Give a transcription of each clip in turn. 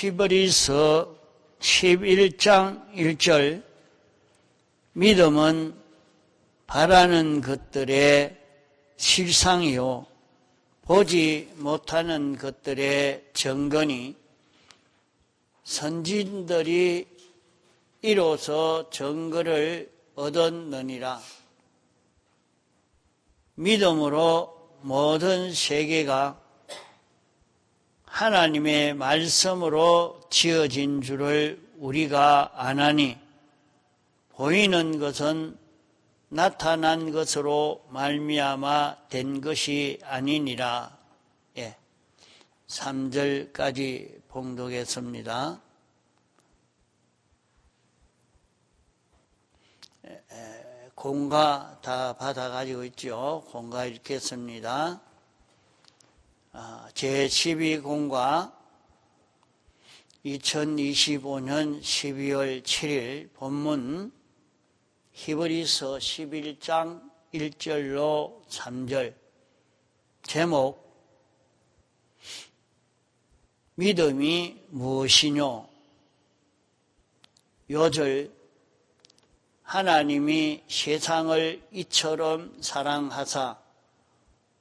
히브리서 11장 1절 믿음은 바라는 것들의 실상이요 보지 못하는 것들의 증거니 선진들이 이로써 증거를 얻었느니라. 믿음으로 모든 세계가 하나님의 말씀으로 지어진 줄을 우리가 아나니 보이는 것은 나타난 것으로 말미암아 된 것이 아니니라. 3절까지 봉독했습니다. 공과 다 받아가지고 있죠. 공과 읽겠습니다. 제12공과 2025년 12월 7일 본문 히브리서 11장 1절로 3절 제목 믿음이 무엇이뇨? 요절 하나님이 세상을 이처럼 사랑하사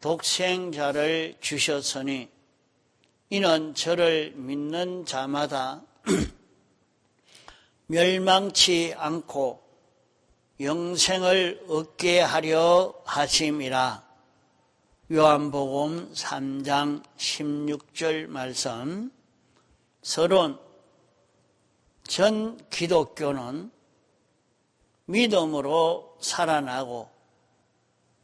독생자를 주셨으니 이는 저를 믿는 자마다 멸망치 않고 영생을 얻게 하려 하심이라. 요한복음 3장 16절 말씀. 서론 전 기독교는 믿음으로 살아나고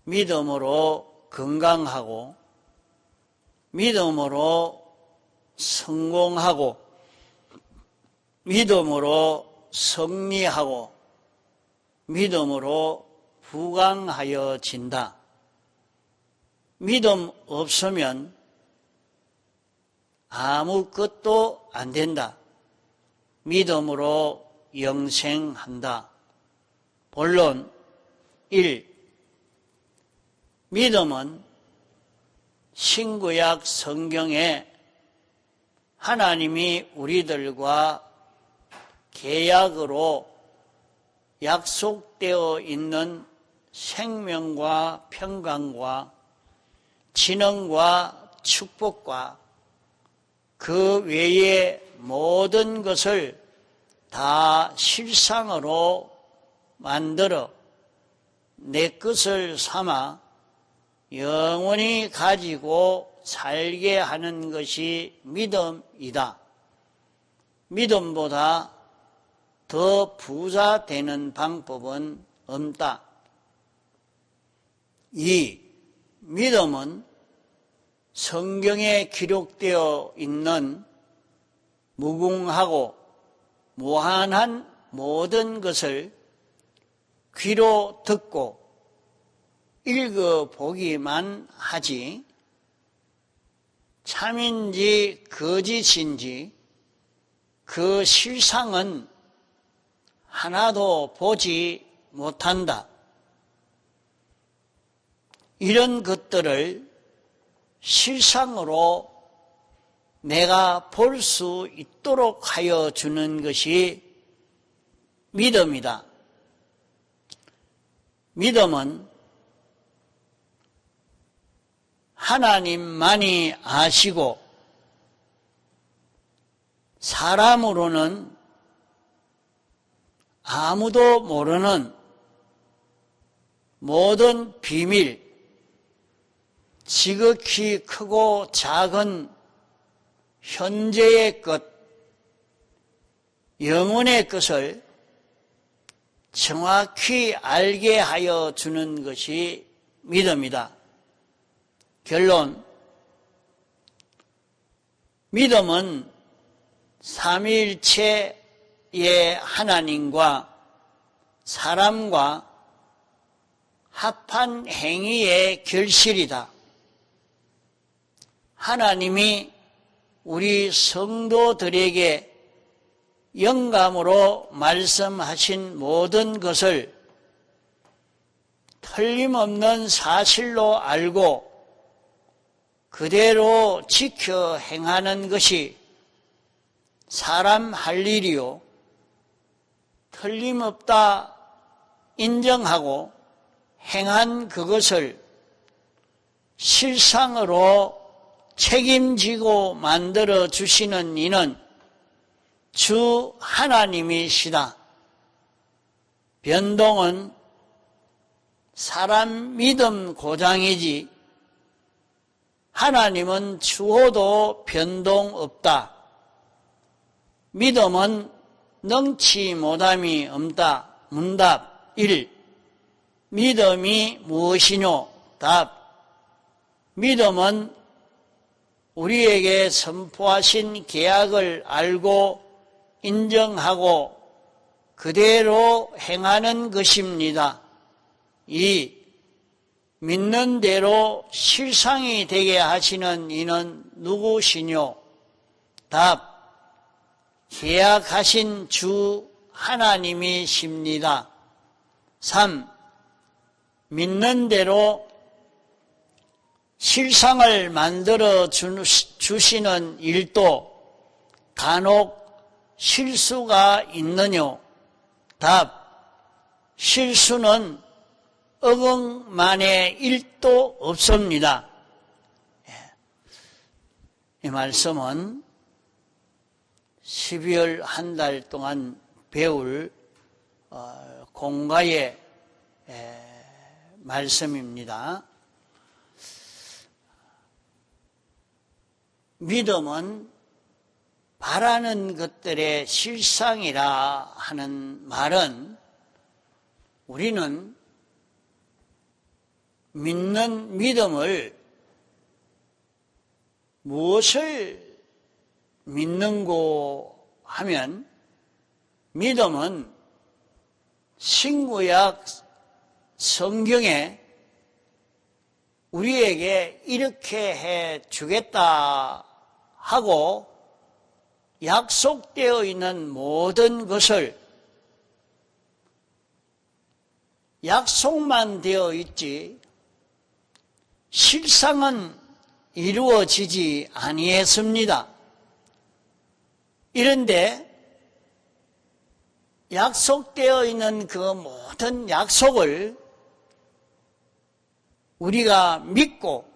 믿음으로 건강하고 믿음으로 성공하고 믿음으로 승리하고 믿음으로 부강하여진다. 믿음 없으면 아무것도 안 된다. 믿음으로 영생한다. 본론 1. 믿음은 신구약 성경에 하나님이 우리들과 계약으로 약속되어 있는 생명과 평강과 진흥과 축복과 그 외의 모든 것을 다 실상으로 만들어 내 것을 삼아 영원히 가지고 살게 하는 것이 믿음이다. 믿음보다 더 부자되는 방법은 없다. 2. 믿음은 성경에 기록되어 있는 무궁하고 무한한 모든 것을 귀로 듣고 읽어보기만 하지 참인지 거짓인지 그 실상은 하나도 보지 못한다. 이런 것들을 실상으로 내가 볼 수 있도록 하여 주는 것이 믿음이다. 믿음은 하나님만이 아시고 사람으로는 아무도 모르는 모든 비밀, 지극히 크고 작은 현재의 것, 영혼의 것을 정확히 알게 하여 주는 것이 믿음이다. 결론, 믿음은 삼위일체의 하나님과 사람과 합한 행위의 결실이다. 하나님이 우리 성도들에게 영감으로 말씀하신 모든 것을 틀림없는 사실로 알고 그대로 지켜 행하는 것이 사람 할 일이요 틀림없다 인정하고 행한 그것을 실상으로 책임지고 만들어 주시는 이는 주 하나님이시다. 변동은 사람 믿음 고장이지 하나님은 추호도 변동 없다. 믿음은 능치 못함이 없다. 문답 1. 믿음이 무엇이뇨? 답. 믿음은 우리에게 선포하신 계약을 알고 인정하고 그대로 행하는 것입니다. 2. 믿는 대로 실상이 되게 하시는 이는 누구시뇨? 답. 계약하신 주 하나님이십니다. 3. 믿는 대로 실상을 만들어 주시는 일도 간혹 실수가 있느뇨? 답. 실수는 어긋만에 1도 없습니다. 이 말씀은 12월 한 달 동안 배울 공가의 말씀입니다. 믿음은 바라는 것들의 실상이라 하는 말은 우리는 믿는 믿음을 무엇을 믿는고 하면 믿음은 신구약 성경에 우리에게 이렇게 해 주겠다 하고 약속되어 있는 모든 것을 약속만 되어 있지 실상은 이루어지지 아니했습니다. 이런데 약속되어 있는 그 모든 약속을 우리가 믿고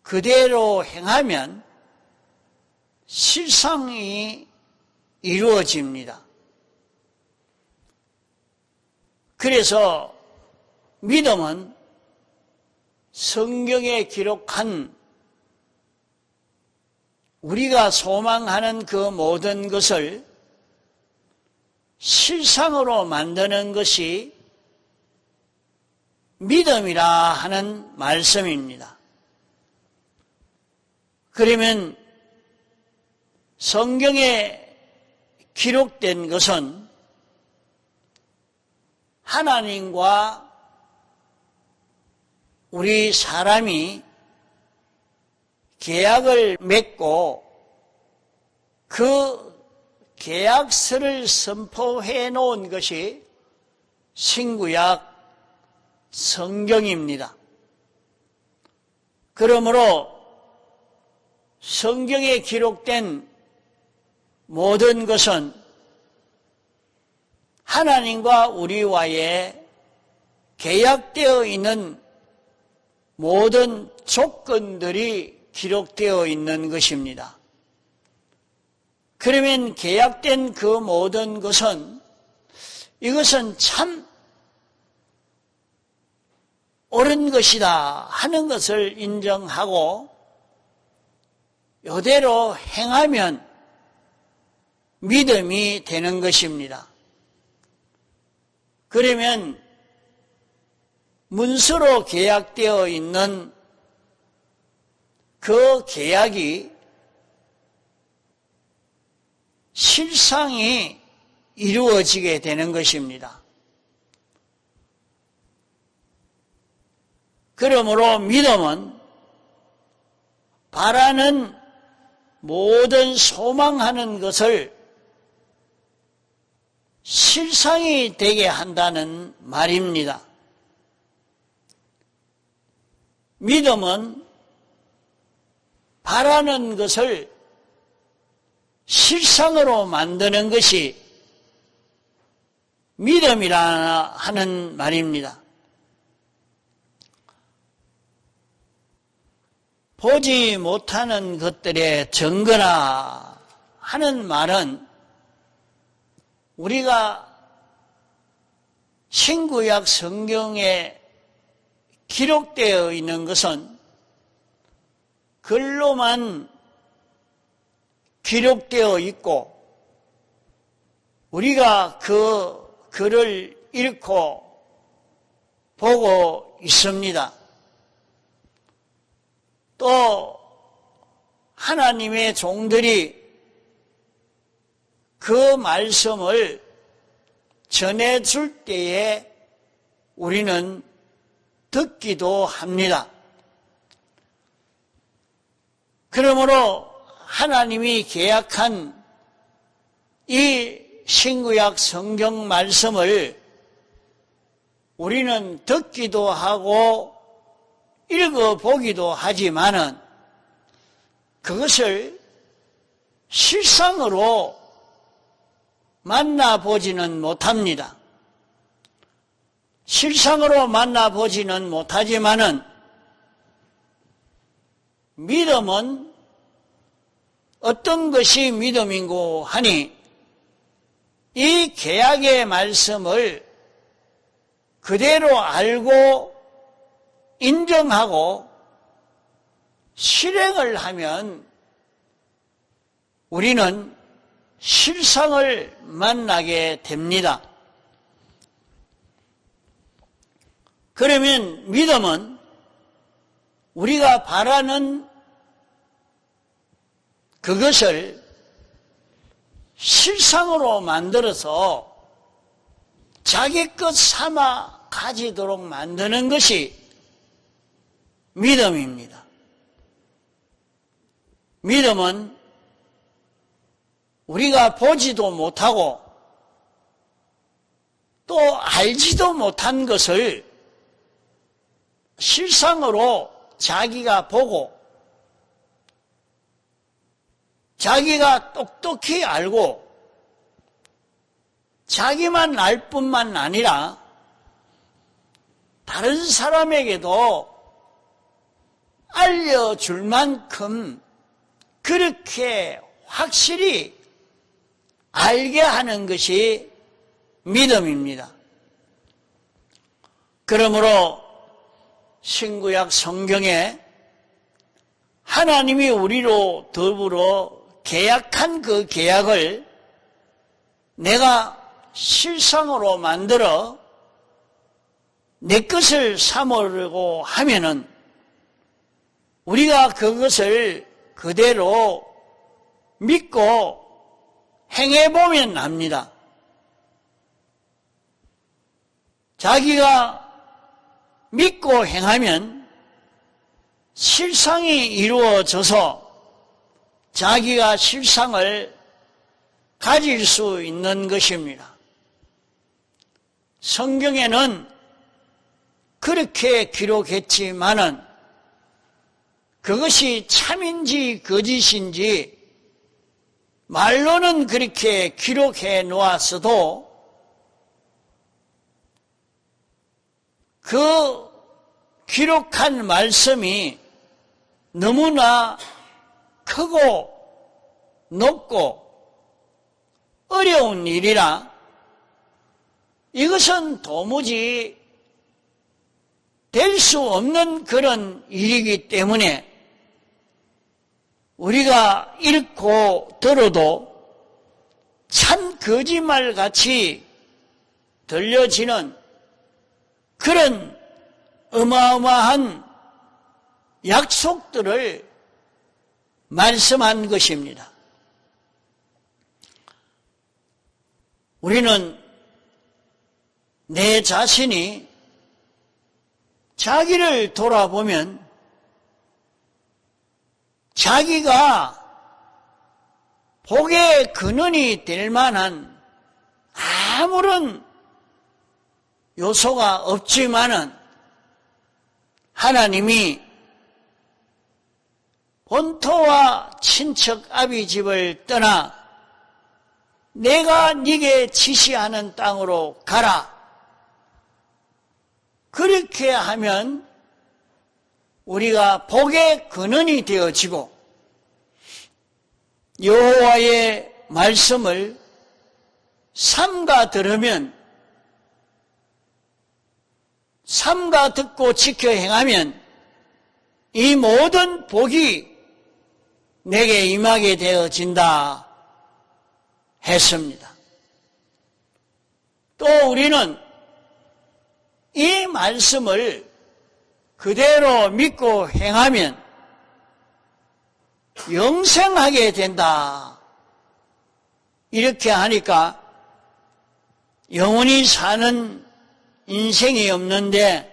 그대로 행하면 실상이 이루어집니다. 그래서 믿음은 성경에 기록한 우리가 소망하는 그 모든 것을 실상으로 만드는 것이 믿음이라 하는 말씀입니다. 그러면 성경에 기록된 것은 하나님과 우리 사람이 계약을 맺고 그 계약서를 선포해 놓은 것이 신구약 성경입니다. 그러므로 성경에 기록된 모든 것은 하나님과 우리와의 계약되어 있는 모든 조건들이 기록되어 있는 것입니다. 그러면 계약된 그 모든 것은 이것은 참 옳은 것이다 하는 것을 인정하고 이대로 행하면 믿음이 되는 것입니다. 그러면 문서로 계약되어 있는 그 계약이 실상이 이루어지게 되는 것입니다. 그러므로 믿음은 바라는 모든 소망하는 것을 실상이 되게 한다는 말입니다. 믿음은 바라는 것을 실상으로 만드는 것이 믿음이라 하는 말입니다. 보지 못하는 것들의 증거라 하는 말은 우리가 신구약 성경에 기록되어 있는 것은 글로만 기록되어 있고 우리가 그 글을 읽고 보고 있습니다. 또 하나님의 종들이 그 말씀을 전해줄 때에 우리는 듣기도 합니다. 그러므로 하나님이 계약한 이 신구약 성경 말씀을 우리는 듣기도 하고 읽어보기도 하지만은 그것을 실상으로 만나보지는 못합니다. 실상으로 만나보지는 못하지만은 믿음은 어떤 것이 믿음인고 하니 이 계약의 말씀을 그대로 알고 인정하고 실행을 하면 우리는 실상을 만나게 됩니다. 그러면 믿음은 우리가 바라는 그것을 실상으로 만들어서 자기 것 삼아 가지도록 만드는 것이 믿음입니다. 믿음은 우리가 보지도 못하고 또 알지도 못한 것을 실상으로 자기가 보고 자기가 똑똑히 알고 자기만 알 뿐만 아니라 다른 사람에게도 알려줄 만큼 그렇게 확실히 알게 하는 것이 믿음입니다. 그러므로 신구약 성경에 하나님이 우리로 더불어 계약한 그 계약을 내가 실상으로 만들어 내 것을 삼으려고 하면은 우리가 그것을 그대로 믿고 행해보면 압니다. 자기가 믿고 행하면 실상이 이루어져서 자기가 실상을 가질 수 있는 것입니다. 성경에는 그렇게 기록했지만은 그것이 참인지 거짓인지 말로는 그렇게 기록해 놓았어도 그 기록한 말씀이 너무나 크고 높고 어려운 일이라 이것은 도무지 될 수 없는 그런 일이기 때문에 우리가 읽고 들어도 참 거짓말같이 들려지는 그런 어마어마한 약속들을 말씀한 것입니다. 우리는 내 자신이 자기를 돌아보면 자기가 복의 근원이 될 만한 아무런 요소가 없지만은 하나님이 본토와 친척 아비 집을 떠나 내가 네게 지시하는 땅으로 가라. 그렇게 하면 우리가 복의 근원이 되어지고 여호와의 말씀을 삼가 들으면, 삼가 듣고 지켜 행하면 이 모든 복이 내게 임하게 되어진다 했습니다. 또 우리는 이 말씀을 그대로 믿고 행하면 영생하게 된다. 이렇게 하니까 영원히 사는 인생이 없는데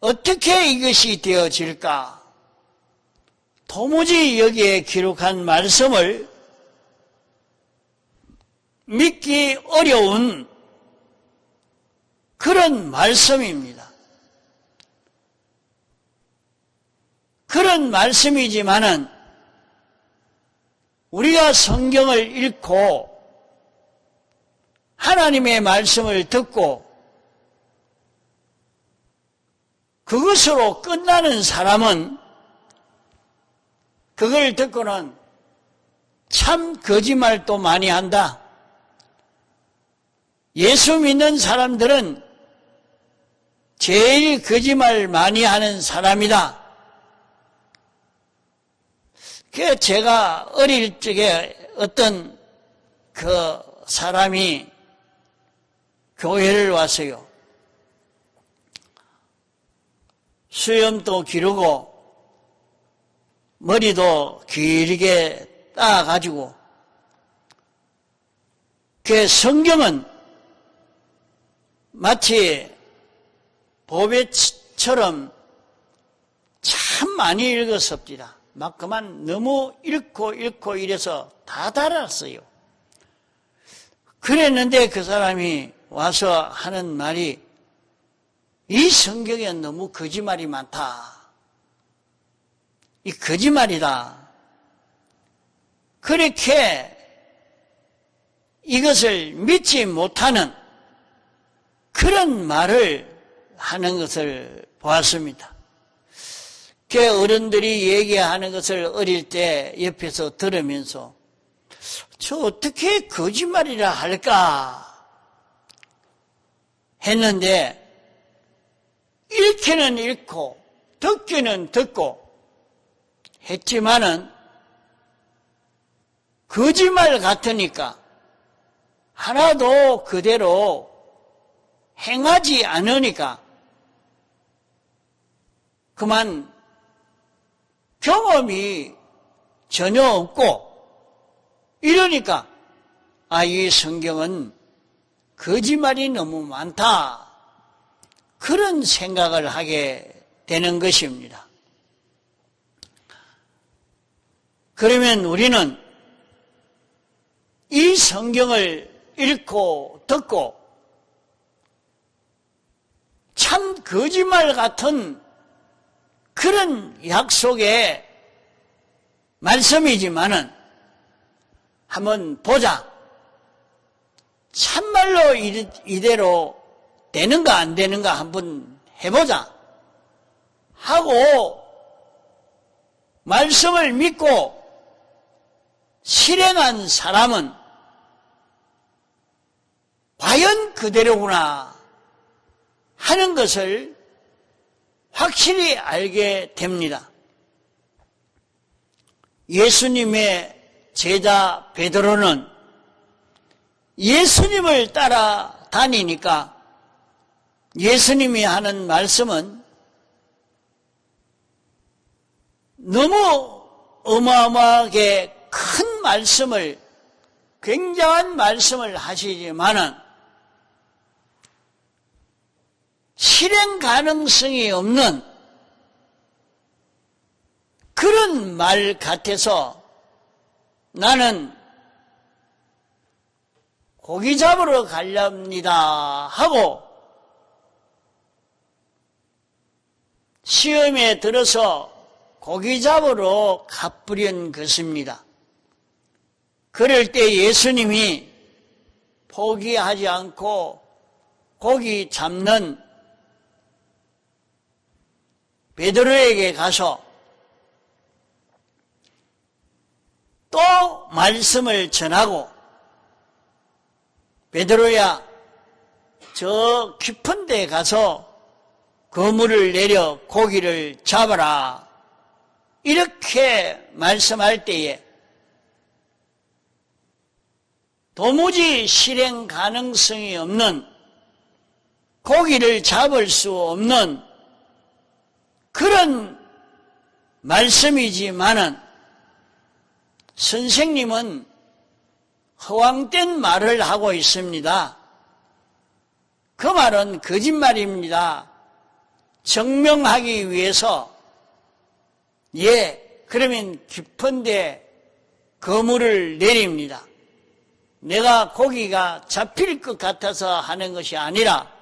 어떻게 이것이 되어질까? 도무지 여기에 기록한 말씀을 믿기 어려운 그런 말씀입니다. 그런 말씀이지만은 우리가 성경을 읽고 하나님의 말씀을 듣고 그것으로 끝나는 사람은 그걸 듣고는 참 거짓말도 많이 한다. 예수 믿는 사람들은 제일 거짓말 많이 하는 사람이다. 그 제가 어릴 적에 어떤 그 사람이 교회를 왔어요. 수염도 기르고 머리도 길게 따가지고 그 성경은 마치 보배처럼 참 많이 읽었습니다. 막 그만 너무 읽고 이래서 다 달았어요. 그랬는데 그 사람이 와서 하는 말이 이 성경에 너무 거짓말이 많다. 이 거짓말이다. 그렇게 이것을 믿지 못하는 그런 말을 하는 것을 보았습니다. 그 어른들이 얘기하는 것을 어릴 때 옆에서 들으면서 저 어떻게 거짓말이라 할까 했는데 읽기는 읽고 듣기는 듣고 했지만은 거짓말 같으니까 하나도 그대로 행하지 않으니까 그만 경험이 전혀 없고 이러니까 이 성경은 거짓말이 너무 많다. 그런 생각을 하게 되는 것입니다. 그러면 우리는 이 성경을 읽고 듣고 참 거짓말 같은 그런 약속의 말씀이지만은 한번 보자. 참말로 이대로 되는가 안 되는가 한번 해보자 하고 말씀을 믿고 실행한 사람은 과연 그대로구나 하는 것을 확실히 알게 됩니다. 예수님의 제자 베드로는 예수님을 따라다니니까 예수님이 하는 말씀은 너무 어마어마하게 큰 말씀을, 굉장한 말씀을 하시지만은 실행 가능성이 없는 그런 말 같아서 나는 고기 잡으러 가렵니다 하고 시험에 들어서 고기 잡으러 가버린 것입니다. 그럴 때 예수님이 포기하지 않고 고기 잡는 베드로에게 가서 또 말씀을 전하고, 베드로야, 저 깊은 데 가서 그물을 내려 고기를 잡아라, 이렇게 말씀할 때에 도무지 실행 가능성이 없는, 고기를 잡을 수 없는 그런 말씀이지만은 선생님은 허황된 말을 하고 있습니다. 그 말은 거짓말입니다. 증명하기 위해서, 그러면 깊은데 그물을 내립니다. 내가 고기가 잡힐 것 같아서 하는 것이 아니라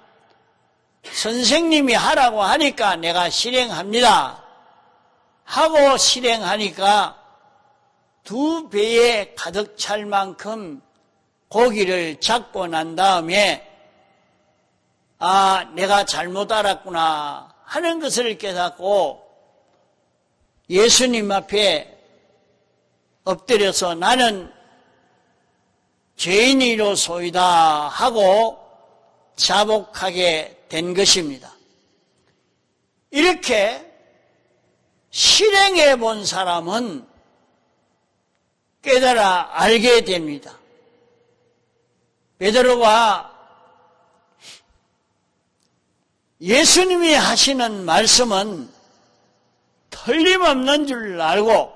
선생님이 하라고 하니까 내가 실행합니다 하고 실행하니까 2배에 가득 찰 만큼 고기를 잡고 난 다음에 내가 잘못 알았구나 하는 것을 깨닫고 예수님 앞에 엎드려서 나는 죄인이로소이다 하고 자복하게 된 것입니다. 이렇게 실행해 본 사람은 깨달아 알게 됩니다. 베드로가 예수님이 하시는 말씀은 틀림없는 줄 알고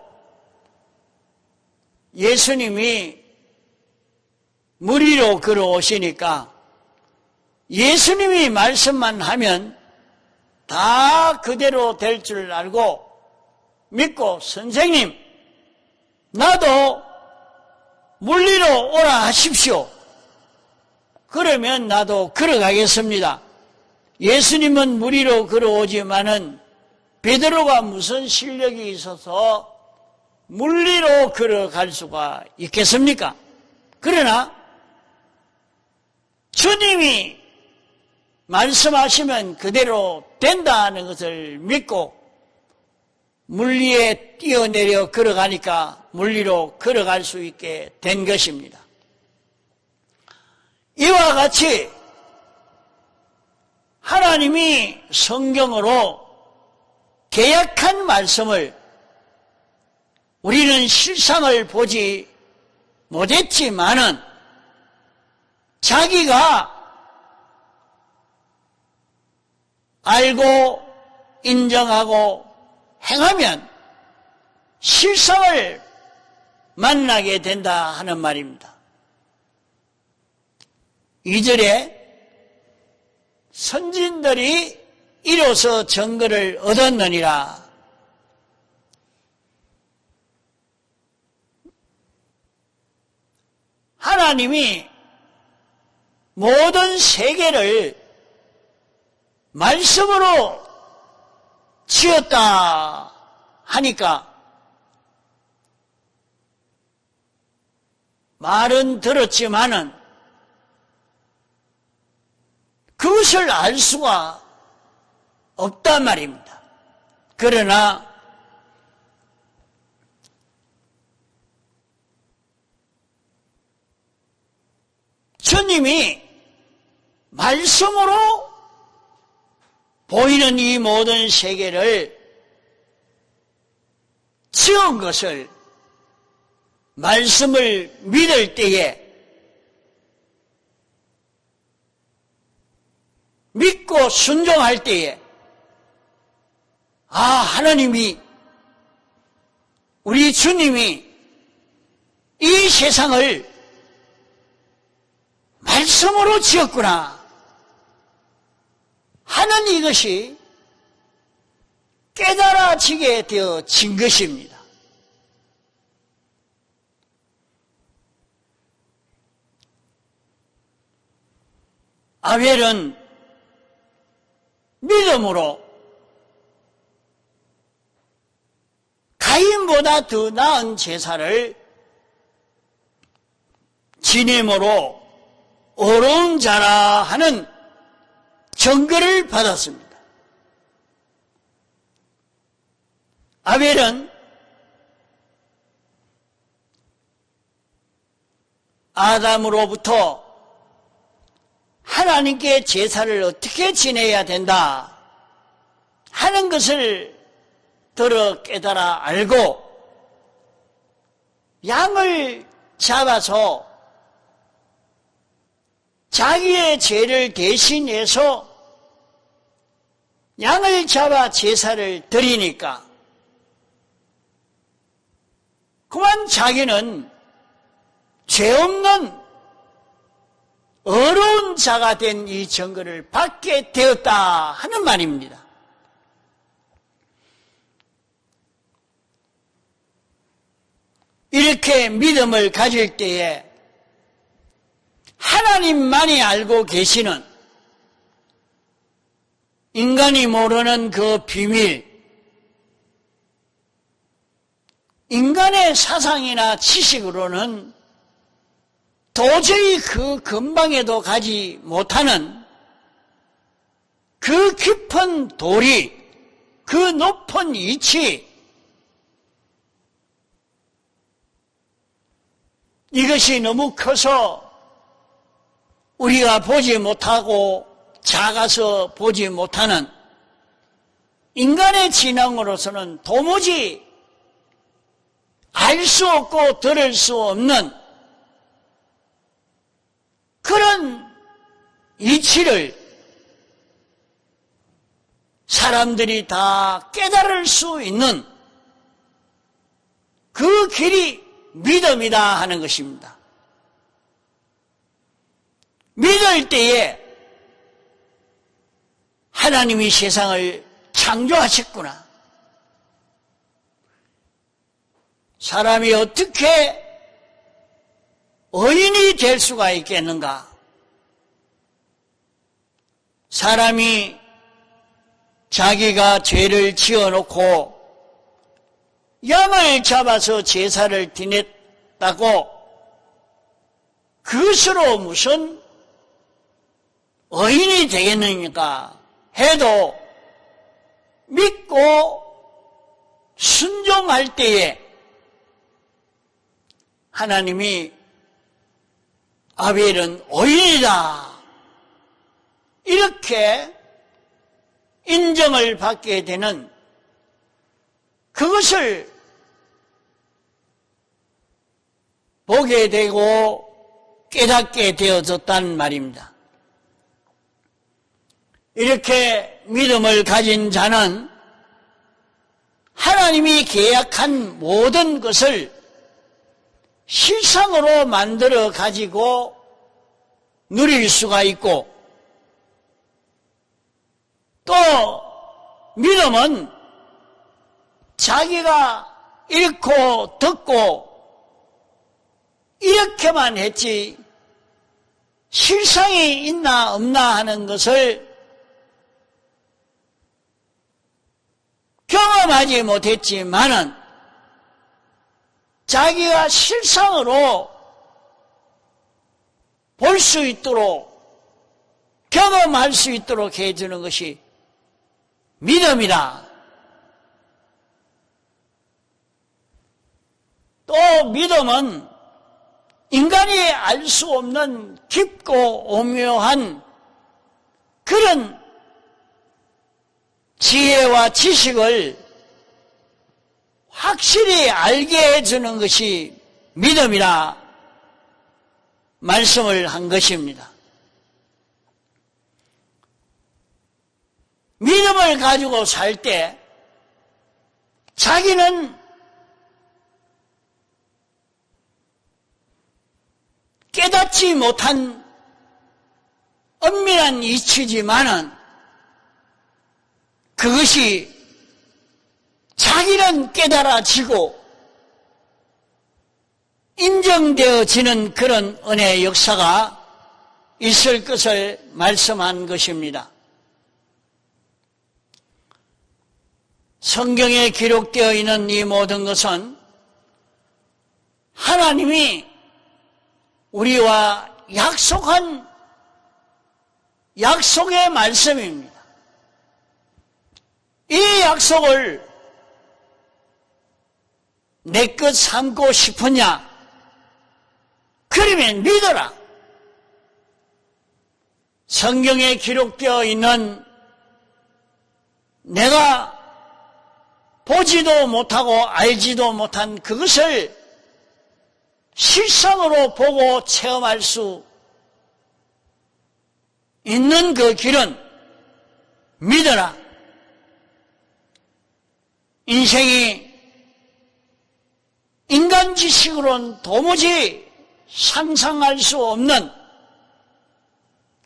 예수님이 물 위로 걸어오시니까 예수님이 말씀만 하면 다 그대로 될 줄 알고 믿고, 선생님, 나도 물 위로 오라 하십시오. 그러면 나도 걸어가겠습니다. 예수님은 물 위로 걸어오지만은 베드로가 무슨 실력이 있어서 물 위로 걸어갈 수가 있겠습니까? 그러나 주님이 말씀하시면 그대로 된다는 것을 믿고 물 위에 뛰어내려 걸어가니까 물 위로 걸어갈 수 있게 된 것입니다. 이와 같이 하나님이 성경으로 계약한 말씀을 우리는 실상을 보지 못했지만은 자기가 알고 인정하고 행하면 실상을 만나게 된다 하는 말입니다. 2절에 선진들이 이로써 증거를 얻었느니라. 하나님이 모든 세계를 말씀으로 지었다 하니까 말은 들었지만은 그것을 알 수가 없단 말입니다. 그러나 주님이 말씀으로 보이는 이 모든 세계를 지은 것을 말씀을 믿을 때에 믿고 순종할 때에 하나님이 우리 주님이 이 세상을 말씀으로 지었구나 하는 이것이 깨달아지게 되어진 것입니다. 아벨은 믿음으로 가인보다 더 나은 제사를 지냄으로 어려운 자라 하는 증거를 받았습니다. 아벨은 아담으로부터 하나님께 제사를 어떻게 지내야 된다 하는 것을 들어 깨달아 알고 양을 잡아서 자기의 죄를 대신해서 양을 잡아 제사를 드리니까 그만 자기는 죄 없는 어려운 자가 된 이 증거를 받게 되었다 하는 말입니다. 이렇게 믿음을 가질 때에 하나님만이 알고 계시는 인간이 모르는 그 비밀, 인간의 사상이나 지식으로는 도저히 그 근방에도 가지 못하는 그 깊은 도리, 그 높은 이치, 이것이 너무 커서 우리가 보지 못하고 작아서 보지 못하는 인간의 지능으로서는 도무지 알 수 없고 들을 수 없는 그런 이치를 사람들이 다 깨달을 수 있는 그 길이 믿음이다 하는 것입니다. 믿을 때에 하나님이 세상을 창조하셨구나. 사람이 어떻게 의인이 될 수가 있겠는가? 사람이 자기가 죄를 지어놓고 양을 잡아서 제사를 지냈다고 그것으로 무슨 의인이 되겠느니까 해도 믿고 순종할 때에 하나님이 아벨은 의인이다 이렇게 인정을 받게 되는 그것을 보게 되고 깨닫게 되어졌단 말입니다. 이렇게 믿음을 가진 자는 하나님이 계약한 모든 것을 실상으로 만들어 가지고 누릴 수가 있고, 또 믿음은 자기가 읽고 듣고 이렇게만 했지 실상이 있나 없나 하는 것을 경험하지 못했지만은 자기가 실상으로 볼 수 있도록 경험할 수 있도록 해주는 것이 믿음이다. 또 믿음은 인간이 알 수 없는 깊고 오묘한 그런 지혜와 지식을 확실히 알게 해주는 것이 믿음이라 말씀을 한 것입니다. 믿음을 가지고 살 때 자기는 깨닫지 못한 엄밀한 이치지만은 그것이 자기는 깨달아지고 인정되어지는 그런 은혜의 역사가 있을 것을 말씀한 것입니다. 성경에 기록되어 있는 이 모든 것은 하나님이 우리와 약속한 약속의 말씀입니다. 이 약속을 내 것 삼고 싶으냐? 그러면 믿어라. 성경에 기록되어 있는 내가 보지도 못하고 알지도 못한 그것을 실상으로 보고 체험할 수 있는 그 길은 믿어라. 인생이 인간 지식으로는 도무지 상상할 수 없는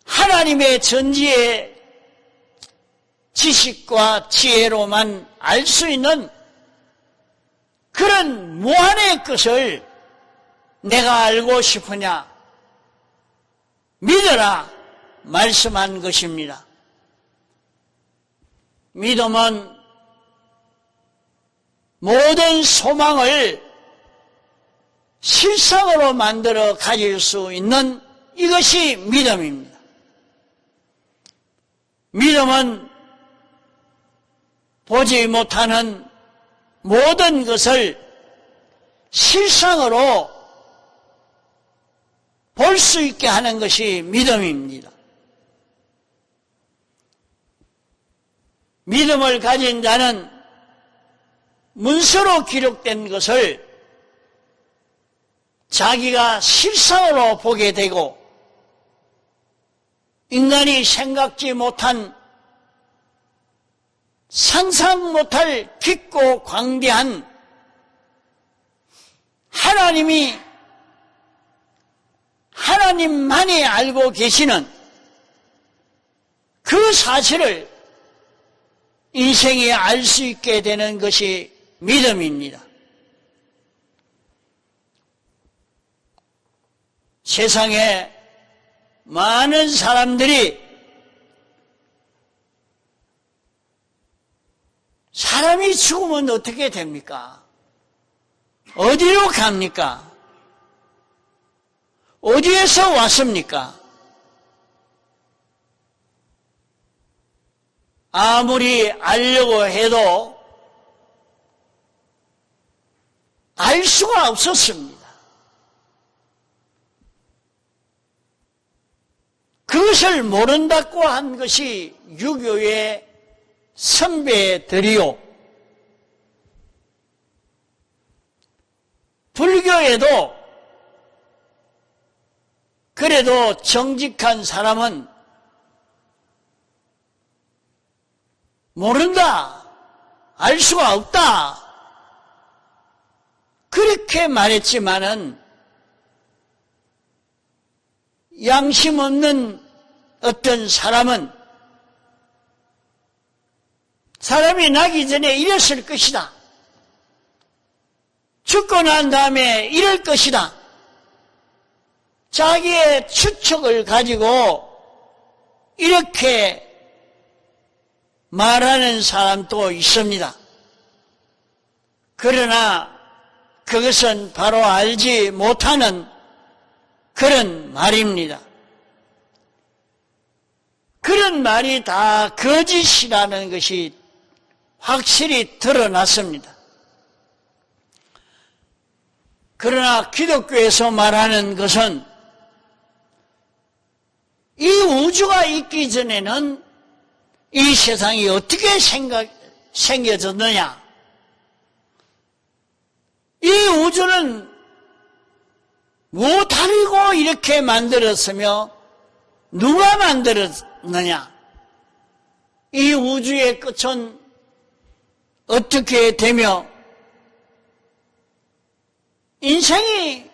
하나님의 전지의 지식과 지혜로만 알 수 있는 그런 무한의 것을 내가 알고 싶으냐? 믿어라 말씀한 것입니다. 믿음은 모든 소망을 실상으로 만들어 가질 수 있는 이것이 믿음입니다. 믿음은 보지 못하는 모든 것을 실상으로 볼 수 있게 하는 것이 믿음입니다. 믿음을 가진 자는 문서로 기록된 것을 자기가 실상으로 보게 되고 인간이 생각지 못한 상상 못할 깊고 광대한 하나님만이 알고 계시는 그 사실을 인생이 알 수 있게 되는 것이 믿음입니다. 세상에 많은 사람들이 사람이 죽으면 어떻게 됩니까? 어디로 갑니까? 어디에서 왔습니까? 아무리 알려고 해도 알 수가 없었습니다. 그것을 모른다고 한 것이 유교의 선배들이요. 불교에도 그래도 정직한 사람은 모른다, 알 수가 없다, 그렇게 말했지만은 양심 없는 어떤 사람은 사람이 나기 전에 이랬을 것이다, 죽고 난 다음에 이럴 것이다, 자기의 추측을 가지고 이렇게 말하는 사람도 있습니다. 그러나 그것은 바로 알지 못하는 그런 말입니다. 그런 말이 다 거짓이라는 것이 확실히 드러났습니다. 그러나 기독교에서 말하는 것은 이 우주가 있기 전에는 이 세상이 어떻게 생겨졌느냐? 이 우주는 무엇하리고 이렇게 만들었으며 누가 만들었느냐? 이 우주의 끝은 어떻게 되며 인생이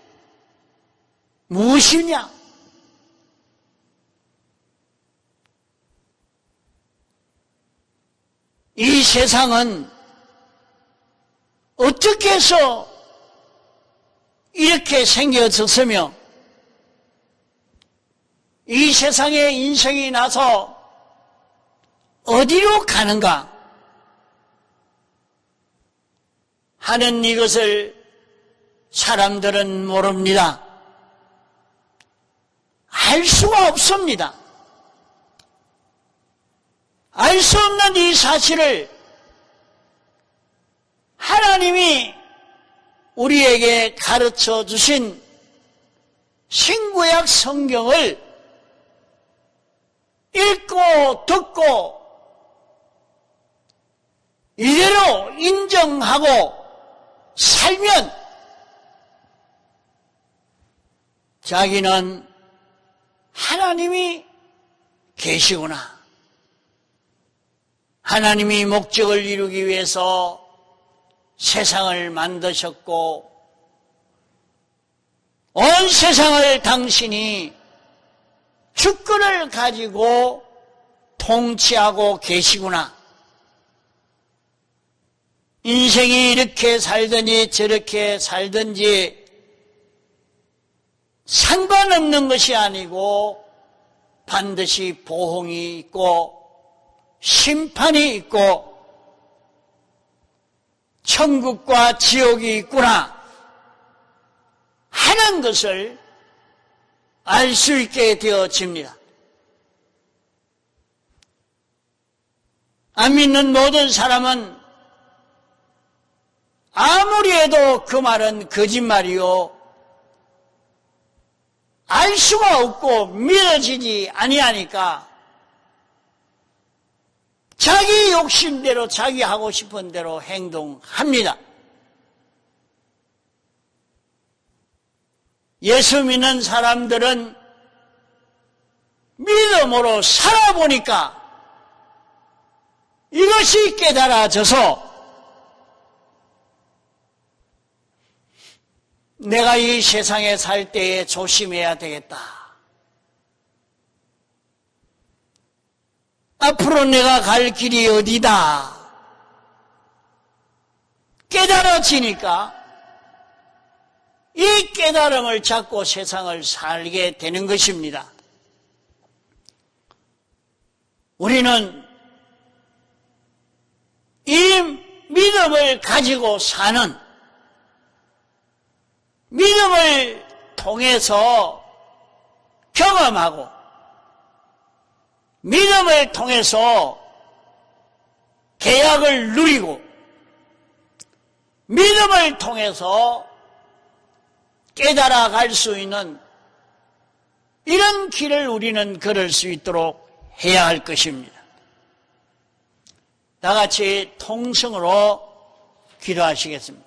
무엇이냐? 이 세상은 어떻게 해서 이렇게 생겨졌으며 이 세상에 인생이 나서 어디로 가는가 하는 이것을 사람들은 모릅니다. 알 수가 없습니다. 알 수 없는 이 사실을 하나님이 우리에게 가르쳐 주신 신구약 성경을 읽고 듣고 이대로 인정하고 살면 자기는 하나님이 계시구나. 하나님이 목적을 이루기 위해서 세상을 만드셨고 온 세상을 당신이 주권을 가지고 통치하고 계시구나. 인생이 이렇게 살든지 저렇게 살든지 상관없는 것이 아니고 반드시 보응이 있고 심판이 있고 천국과 지옥이 있구나 하는 것을 알 수 있게 되어집니다. 안 믿는 모든 사람은 아무리 해도 그 말은 거짓말이요. 알 수가 없고 믿어지지 아니하니까 자기 욕심대로 자기 하고 싶은 대로 행동합니다. 예수 믿는 사람들은 믿음으로 살아보니까 이것이 깨달아져서 내가 이 세상에 살 때에 조심해야 되겠다. 앞으로 내가 갈 길이 어디다. 깨달아지니까 이 깨달음을 잡고 세상을 살게 되는 것입니다. 우리는 이 믿음을 가지고 사는 믿음을 통해서 경험하고 믿음을 통해서 계약을 누리고 믿음을 통해서 깨달아 갈 수 있는 이런 길을 우리는 걸을 수 있도록 해야 할 것입니다. 다 같이 통성으로 기도하시겠습니다.